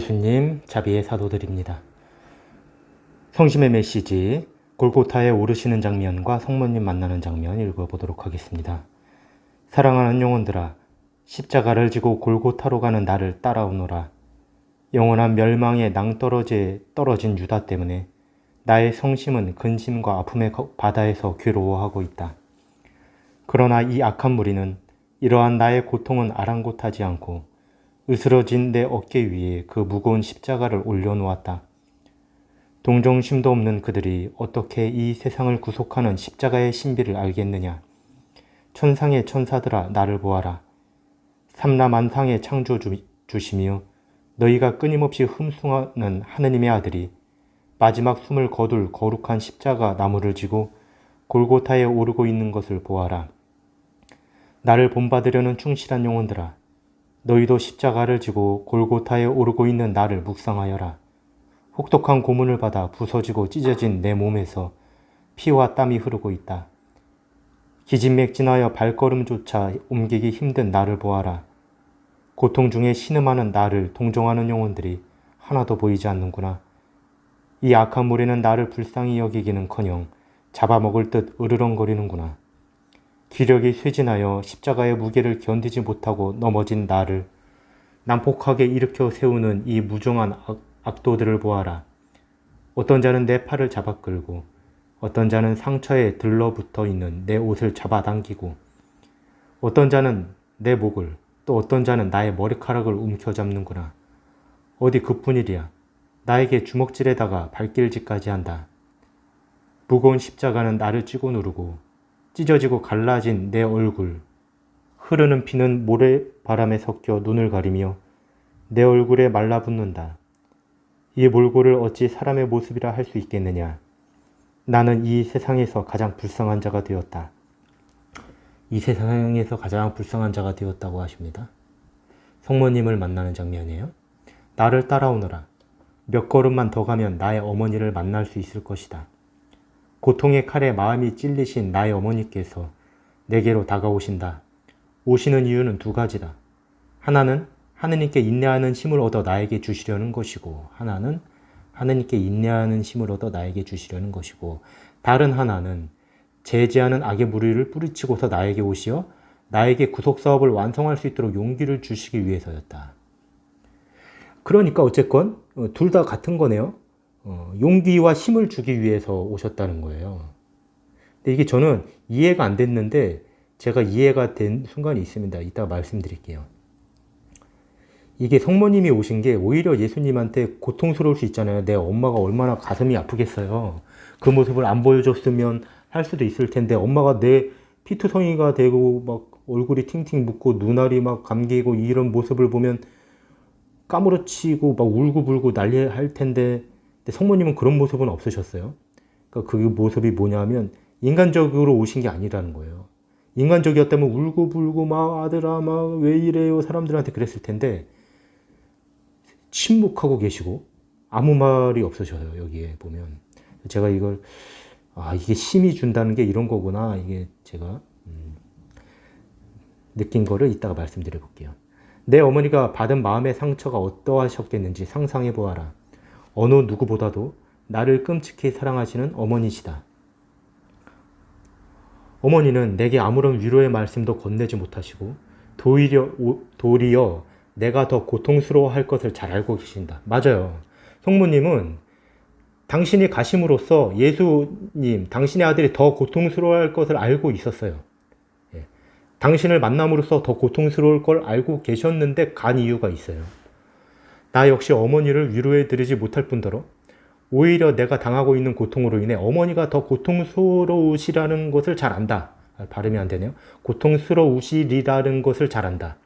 예수님 자비의 사도들입니다. 성심의 메시지 골고타에 오르시는 장면과 성모님 만나는 장면 읽어보도록 하겠습니다. 사랑하는 영혼들아, 십자가를 지고 골고타로 가는 나를 따라오너라. 영원한 멸망의 낭떠러지에 떨어진 유다 때문에 나의 성심은 근심과 아픔의 바다에서 괴로워하고 있다. 그러나 이 악한 무리는 이러한 나의 고통은 아랑곳하지 않고 으스러진 내 어깨 위에 그 무거운 십자가를 올려놓았다. 동정심도 없는 그들이 어떻게 이 세상을 구속하는 십자가의 신비를 알겠느냐. 천상의 천사들아, 나를 보아라. 삼라만상의 창조주시며 너희가 끊임없이 흠숭하는 하느님의 아들이 마지막 숨을 거둘 거룩한 십자가 나무를 지고 골고타에 오르고 있는 것을 보아라. 나를 본받으려는 충실한 영혼들아, 너희도 십자가를 지고 골고타에 오르고 있는 나를 묵상하여라. 혹독한 고문을 받아 부서지고 찢어진 내 몸에서 피와 땀이 흐르고 있다. 기진맥진하여 발걸음조차 옮기기 힘든 나를 보아라. 고통 중에 신음하는 나를 동정하는 영혼들이 하나도 보이지 않는구나. 이 악한 무리는 나를 불쌍히 여기기는커녕 잡아먹을 듯 으르렁거리는구나. 기력이 쇠진하여 십자가의 무게를 견디지 못하고 넘어진 나를 난폭하게 일으켜 세우는 이 무정한 악도들을 보아라. 어떤 자는 내 팔을 잡아 끌고, 어떤 자는 상처에 들러붙어 있는 내 옷을 잡아당기고, 어떤 자는 내 목을, 또 어떤 자는 나의 머리카락을 움켜잡는구나. 어디 그뿐이랴. 나에게 주먹질에다가 발길질까지 한다. 무거운 십자가는 나를 찌고 누르고 찢어지고 갈라진 내 얼굴, 흐르는 피는 모래바람에 섞여 눈을 가리며 내 얼굴에 말라붙는다. 이 몰골을 어찌 사람의 모습이라 할 수 있겠느냐. 나는 이 세상에서 가장 불쌍한 자가 되었다. 이 세상에서 가장 불쌍한 자가 되었다고 하십니다. 성모님을 만나는 장면이에요. 나를 따라오너라. 몇 걸음만 더 가면 나의 어머니를 만날 수 있을 것이다. 고통의 칼에 마음이 찔리신 나의 어머니께서 내게로 다가오신다. 오시는 이유는 두 가지다. 하나는 하느님께 인내하는 힘을 얻어 나에게 주시려는 것이고, 하나는 하느님께 인내하는 힘을 얻어 나에게 주시려는 것이고, 다른 하나는 제지하는 악의 무리를 뿌리치고서 나에게 오시어 나에게 구속사업을 완성할 수 있도록 용기를 주시기 위해서였다. 그러니까 어쨌건 둘 다 같은 거네요. 용기와 힘을 주기 위해서 오셨다는 거예요. 근데 이게 저는 이해가 안 됐는데 제가 이해가 된 순간이 있습니다. 이따 말씀드릴게요. 이게 성모님이 오신 게 오히려 예수님한테 고통스러울 수 있잖아요. 내 엄마가 얼마나 가슴이 아프겠어요. 그 모습을 안 보여줬으면 할 수도 있을 텐데 엄마가 내 피투성이가 되고 막 얼굴이 팅팅 붓고 눈알이 막 감기고 이런 모습을 보면 까무러치고 막 울고불고 난리할 텐데, 근데 성모님은 그런 모습은 없으셨어요. 그러니까 그 모습이 뭐냐면 인간적으로 오신 게 아니라는 거예요. 인간적이었다면 울고불고 막 아들아 막 왜 이래요 사람들한테 그랬을 텐데 침묵하고 계시고 아무 말이 없으셔요. 여기에 보면 제가 이걸 이게 힘이 준다는 게 이런 거구나, 이게 제가 느낀 거를 이따가 말씀드려 볼게요. 내 어머니가 받은 마음의 상처가 어떠하셨겠는지 상상해 보아라. 어느 누구보다도 나를 끔찍히 사랑하시는 어머니시다. 어머니는 내게 아무런 위로의 말씀도 건네지 못하시고 도리어 내가 더 고통스러워할 것을 잘 알고 계신다. 맞아요. 성모님은 당신이 가심으로써 예수님, 당신의 아들이 더 고통스러워할 것을 알고 있었어요. 당신을 만남으로써 더 고통스러울 걸 알고 계셨는데 간 이유가 있어요. 나 역시 어머니를 위로해드리지 못할 뿐더러 오히려 내가 당하고 있는 고통으로 인해 어머니가 더 고통스러우시라는 것을 잘 안다. 발음이 안 되네요. 고통스러우시리라는 것을 잘 안다.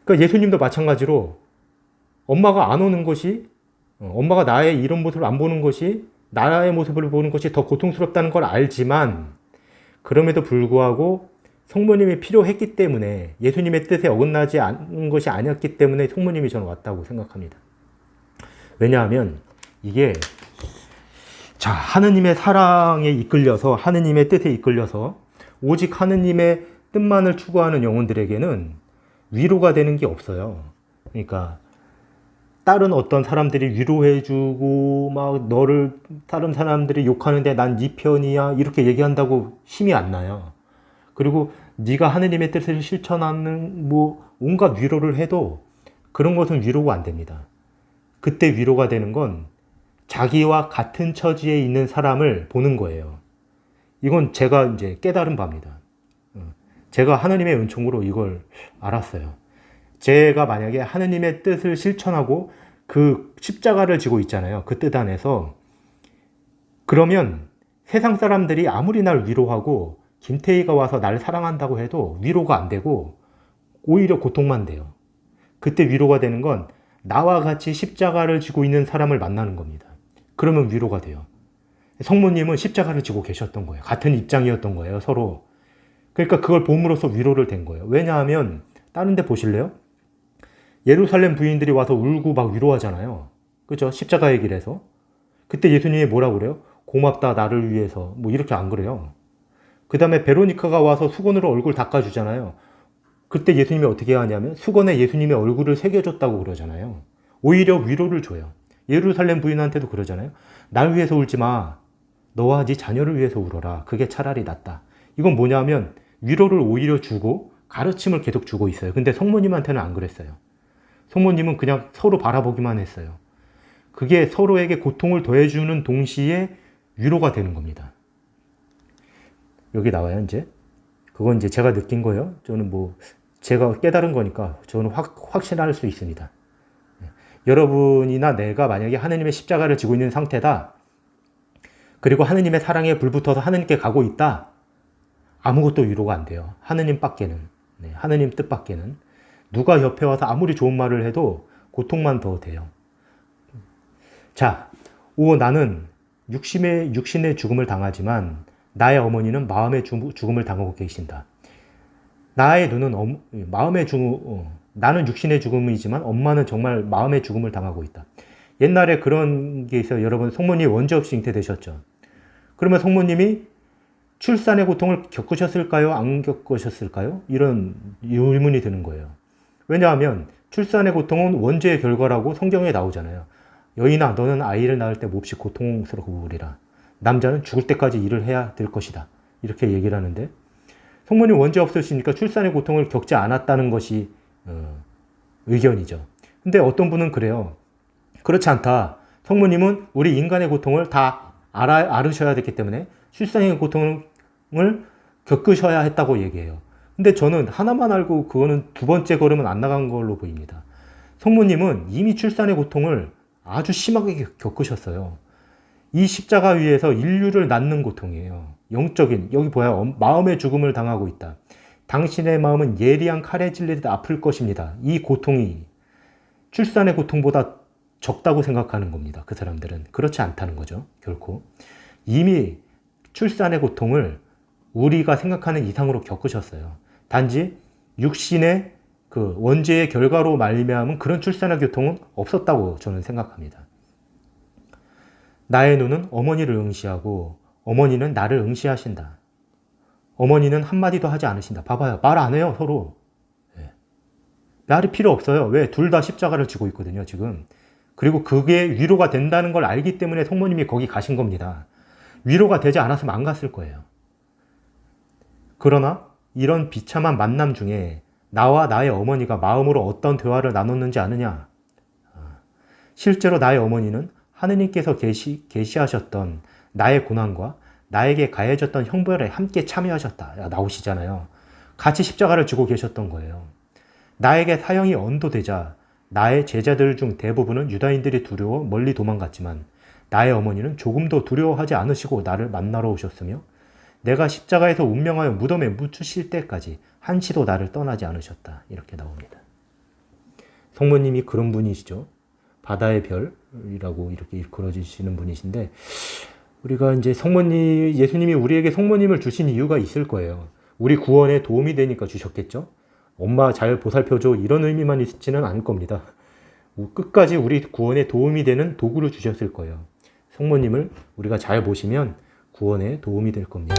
그러니까 예수님도 마찬가지로 엄마가 안 오는 것이, 엄마가 나의 이런 모습을 안 보는 것이, 나의 모습을 보는 것이 더 고통스럽다는 걸 알지만, 그럼에도 불구하고 성모님이 필요했기 때문에, 예수님의 뜻에 어긋나지 않은 것이 아니었기 때문에 성모님이 저는 왔다고 생각합니다. 왜냐하면 이게 하느님의 사랑에 이끌려서, 하느님의 뜻에 이끌려서 오직 하느님의 뜻만을 추구하는 영혼들에게는 위로가 되는 게 없어요. 그러니까 다른 어떤 사람들이 위로해주고 막 너를 다른 사람들이 욕하는데 난 네 편이야 이렇게 얘기한다고 힘이 안 나요. 그리고 네가 하느님의 뜻을 실천하는 뭐 온갖 위로를 해도 그런 것은 위로가 안 됩니다. 그때 위로가 되는 건 자기와 같은 처지에 있는 사람을 보는 거예요. 이건 제가 이제 깨달은 바입니다. 제가 하느님의 은총으로 이걸 알았어요. 제가 만약에 하느님의 뜻을 실천하고 그 십자가를 지고 있잖아요. 그 뜻 안에서. 그러면 세상 사람들이 아무리 날 위로하고 김태희가 와서 날 사랑한다고 해도 위로가 안 되고 오히려 고통만 돼요. 그때 위로가 되는 건 나와 같이 십자가를 지고 있는 사람을 만나는 겁니다. 그러면 위로가 돼요. 성모님은 십자가를 지고 계셨던 거예요. 같은 입장이었던 거예요, 서로. 그러니까 그걸 봄으로써 위로를 된 거예요. 왜냐하면 다른 데 보실래요? 예루살렘 부인들이 와서 울고 막 위로하잖아요. 그죠? 십자가의 길에서. 그때 예수님이 뭐라고 그래요? 고맙다 나를 위해서. 뭐 이렇게 안 그래요. 그 다음에 베로니카가 와서 수건으로 얼굴 닦아주잖아요. 그때 예수님이 어떻게 하냐면 수건에 예수님의 얼굴을 새겨줬다고 그러잖아요. 오히려 위로를 줘요. 예루살렘 부인한테도 그러잖아요. 날 위해서 울지 마. 너와 네 자녀를 위해서 울어라. 그게 차라리 낫다. 이건 뭐냐면 위로를 오히려 주고 가르침을 계속 주고 있어요. 근데 성모님한테는 안 그랬어요. 성모님은 그냥 서로 바라보기만 했어요. 그게 서로에게 고통을 더해주는 동시에 위로가 되는 겁니다. 여기 나와요, 이제. 그건 이제 제가 느낀 거예요. 저는 뭐, 제가 깨달은 거니까 저는 확신할 수 있습니다. 여러분이나 내가 만약에 하느님의 십자가를 지고 있는 상태다. 그리고 하느님의 사랑에 불붙어서 하느님께 가고 있다. 아무것도 위로가 안 돼요. 하느님 밖에는. 하느님 뜻 밖에는. 누가 옆에 와서 아무리 좋은 말을 해도 고통만 더 돼요. 자, 나는 육신의 죽음을 당하지만 나의 어머니는 마음의 죽음을 당하고 계신다. 나의 눈은 나는 육신의 죽음이지만 엄마는 정말 마음의 죽음을 당하고 있다. 옛날에 그런 게 있어요. 여러분, 성모님 원죄 없이 잉태되셨죠. 그러면 성모님이 출산의 고통을 겪으셨을까요? 안 겪으셨을까요? 이런 의문이 드는 거예요. 왜냐하면 출산의 고통은 원죄의 결과라고 성경에 나오잖아요. 여인아 너는 아이를 낳을 때 몹시 고통스러우리라. 남자는 죽을 때까지 일을 해야 될 것이다. 이렇게 얘기를 하는데 성모님 원죄 없으시니까 출산의 고통을 겪지 않았다는 것이 의견이죠. 근데 어떤 분은 그래요. 그렇지 않다. 성모님은 우리 인간의 고통을 다 알으셔야 됐기 때문에 출산의 고통을 겪으셔야 했다고 얘기해요. 근데 저는 하나만 알고 그거는 두 번째 걸음은 안 나간 걸로 보입니다. 성모님은 이미 출산의 고통을 아주 심하게 겪으셨어요. 이 십자가 위에서 인류를 낳는 고통이에요. 영적인, 여기 보아요. 마음의 죽음을 당하고 있다. 당신의 마음은 예리한 칼에 찔리듯 아플 것입니다. 이 고통이 출산의 고통보다 적다고 생각하는 겁니다. 그 사람들은. 그렇지 않다는 거죠. 결코. 이미 출산의 고통을 우리가 생각하는 이상으로 겪으셨어요. 단지 육신의 그 원죄의 결과로 말미암은 그런 출산의 고통은 없었다고 저는 생각합니다. 나의 눈은 어머니를 응시하고 어머니는 나를 응시하신다. 어머니는 한마디도 하지 않으신다. 봐봐요. 말 안 해요, 서로. 말이 필요 없어요. 왜? 둘 다 십자가를 지고 있거든요, 지금. 그리고 그게 위로가 된다는 걸 알기 때문에 성모님이 거기 가신 겁니다. 위로가 되지 않았으면 안 갔을 거예요. 그러나 이런 비참한 만남 중에 나와 나의 어머니가 마음으로 어떤 대화를 나눴는지 아느냐? 실제로 나의 어머니는 하느님께서 계시하셨던 나의 고난과 나에게 가해졌던 형벌에 함께 참여하셨다. 나오시잖아요. 같이 십자가를 지고 계셨던 거예요. 나에게 사형이 언도되자 나의 제자들 중 대부분은 유다인들이 두려워 멀리 도망갔지만 나의 어머니는 조금도 두려워하지 않으시고 나를 만나러 오셨으며 내가 십자가에서 운명하여 무덤에 묻히실 때까지 한시도 나를 떠나지 않으셨다. 이렇게 나옵니다. 성모님이 그런 분이시죠. 바다의 별이라고 이렇게 일컬어지시는 분이신데 우리가 이제 예수님이 우리에게 성모님을 주신 이유가 있을 거예요. 우리 구원에 도움이 되니까 주셨겠죠. 엄마 잘 보살펴줘 이런 의미만 있지는 않을 겁니다. 끝까지 우리 구원에 도움이 되는 도구를 주셨을 거예요. 성모님을 우리가 잘 보시면 구원에 도움이 될 겁니다.